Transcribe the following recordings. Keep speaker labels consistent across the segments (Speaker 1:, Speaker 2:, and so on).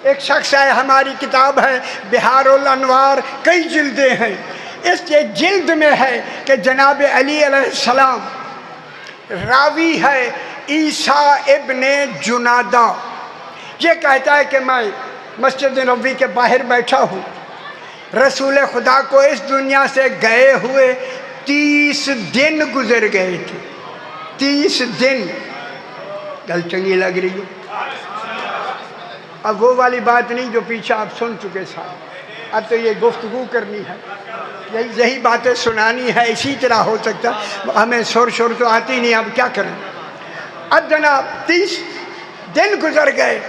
Speaker 1: ایک شخص ہے، ہماری کتاب ہے بہار الانوار، کئی جلدیں ہیں، اس ایک جلد میں ہے کہ جناب علی علیہ السلام، راوی ہے عیسیٰ ابن جنادہ، یہ کہتا ہے کہ میں مسجد نبوی کے باہر بیٹھا ہوں، رسول خدا کو اس دنیا سے گئے ہوئے 30 دن گزر گئے تھے، 30 دن، گل چنگی لگ رہی ہے؟ اب وہ والی بات نہیں جو پیچھے آپ سن چکے صاحب، اب تو یہ گفتگو کرنی ہے، یہی باتیں سنانی ہے، اسی طرح ہو سکتا، ہمیں شور تو آتی نہیں، اب کیا کریں۔ اب جناب 30 دن گزر گئے،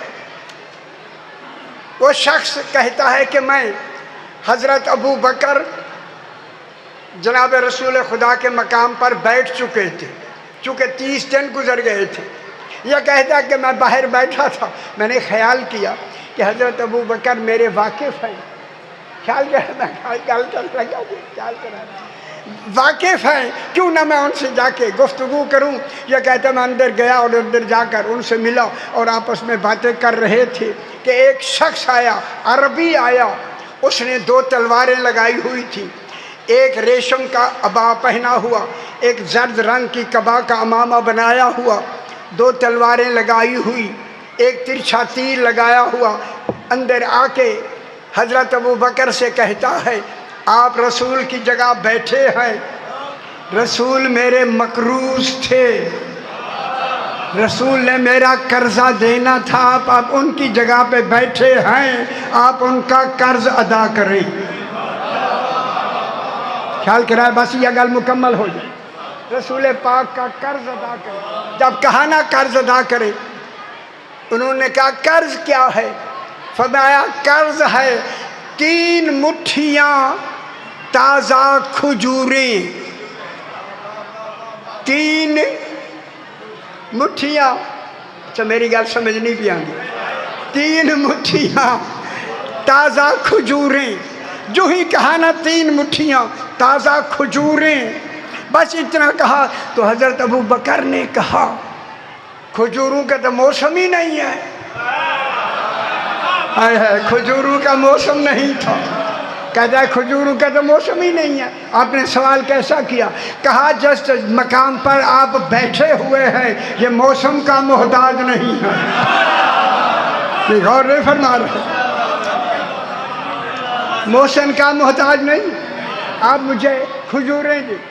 Speaker 1: وہ شخص کہتا ہے کہ میں حضرت ابو بکر جناب رسول خدا کے مقام پر بیٹھ چکے تھے، چونکہ 30 دن گزر گئے تھے۔ یہ کہتا ہے کہ میں باہر بیٹھا تھا، میں نے خیال کیا کہ حضرت ابو بکر میرے واقف ہیں، خیال کرنا واقف ہیں، کیوں نہ میں ان سے جا کے گفتگو کروں۔ یہ کہتا ہے میں اندر گیا اور اندر جا کر ان سے ملا اور آپس میں باتیں کر رہے تھے کہ ایک شخص آیا، عربی آیا، اس نے 2 تلواریں لگائی ہوئی تھی، ایک ریشم کا عبا پہنا ہوا، ایک زرد رنگ کی قبا کا امامہ بنایا ہوا، 2 تلواریں لگائی ہوئی، ایک ترچھا تیر لگایا ہوا، اندر آ کے حضرت ابو بکر سے کہتا ہے آپ رسول کی جگہ بیٹھے ہیں، رسول میرے مقروض تھے، رسول نے میرا قرضہ دینا تھا، آپ ان کی جگہ پہ بیٹھے ہیں، آپ ان کا قرض ادا کریں۔ خیال کرائے بس یہ گل مکمل ہو جائے، رسول پاک کا قرض ادا کرے۔ جب کہا نا قرض ادا کرے، انہوں نے کہا قرض کیا ہے؟ فرمایا قرض ہے 3 مٹھیاں تازہ کھجوریں، 3 مٹھیاں، اچھا میری گل سمجھ نہیں پی آگی، 3 مٹھیاں تازہ کھجوریں، جو ہی کہا نا 3 مٹھیاں تازہ کھجوریں، بس اتنا کہا تو حضرت ابو بکر نے کہا کھجوروں کا تو موسم ہی نہیں ہے، کھجوروں کا موسم نہیں تھا، کہتا ہے کھجوروں کا تو موسم ہی نہیں ہے۔ آپ نے سوال کیسا کیا؟ کہا جس مقام پر آپ بیٹھے ہوئے ہیں یہ موسم کا محتاج نہیں ہے، غور نہیں فرما رہے، موسم کا محتاج نہیں، آپ مجھے کھجوریں دیں۔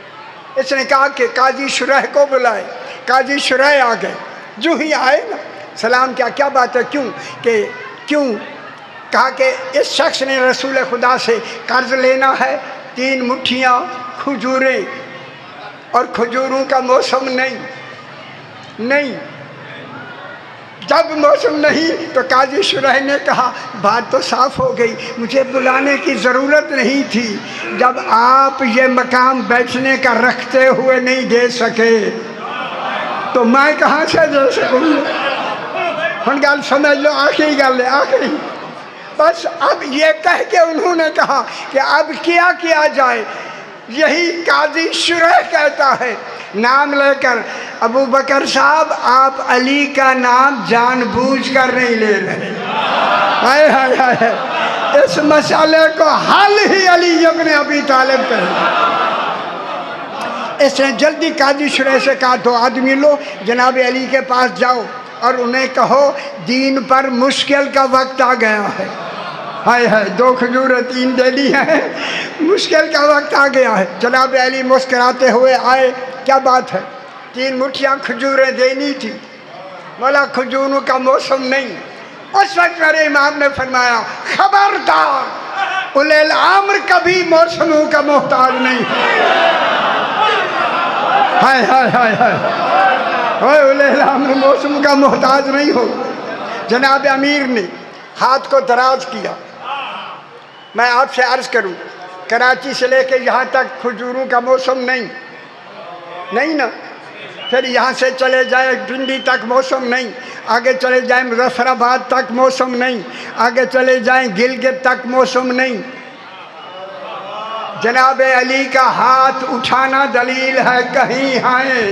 Speaker 1: اس نے کہا کہ قاضی شرح کو بلائے، قاضی شرح آ گئے، جو ہی آئے نا سلام کیا، کیا بات ہے، کیوں کہا کہ اس شخص نے رسول خدا سے قرض لینا ہے، 3 مٹھیاں کھجوریں، اور کھجوروں کا موسم نہیں، جب موسم نہیں تو قاضی شرح نے کہا بات تو صاف ہو گئی، مجھے بلانے کی ضرورت نہیں تھی، جب آپ یہ مقام بیٹھنے کا رکھتے ہوئے نہیں دے سکے تو میں کہاں سے دے سکوں؟ ہن گل سمجھ لو، آخری گل ہے، آخری بس۔ اب یہ کہہ کے انہوں نے کہا کہ اب کیا جائے، یہی قاضی شرح کہتا ہے نام لے کر ابو بکر صاحب آپ علی کا نام جان بوجھ کر نہیں لے رہے، ہائے ہائے ہائے، اس مسئلے کو حل ہی علی ابن ابی طالب کرے۔ اس نے جلدی قاضی شرح سے کہا 2 آدمی لو، جناب علی کے پاس جاؤ اور انہیں کہو دین پر مشکل کا وقت آ گیا ہے، ہائے ہائے 2 کھجوریں 3 دے لی ہیں، مشکل کا وقت آ گیا ہے۔ جناب علی مسکراتے ہوئے آئے، کیا بات ہے؟ 3 مٹھیاں کھجوریں دینی تھی، مولا کھجوروں کا موسم نہیں۔ اس وقت میرے امام نے فرمایا خبردار، اولے الامر کبھی موسموں کا محتاج نہیں، ہائے ہائے ہائے ہائے، اولے الامر موسم کا محتاج نہیں ہو۔ جناب امیر نے ہاتھ کو دراز کیا، میں آپ سے عرض کروں کراچی سے لے کے یہاں تک کھجوروں کا موسم نہیں نا، پھر یہاں سے چلے جائیں پنڈی تک موسم نہیں، آگے چلے جائیں مظفر آباد تک موسم نہیں، آگے چلے جائیں گلگت تک موسم نہیں۔ جناب علی کا ہاتھ اٹھانا دلیل ہے کہیں ہیں،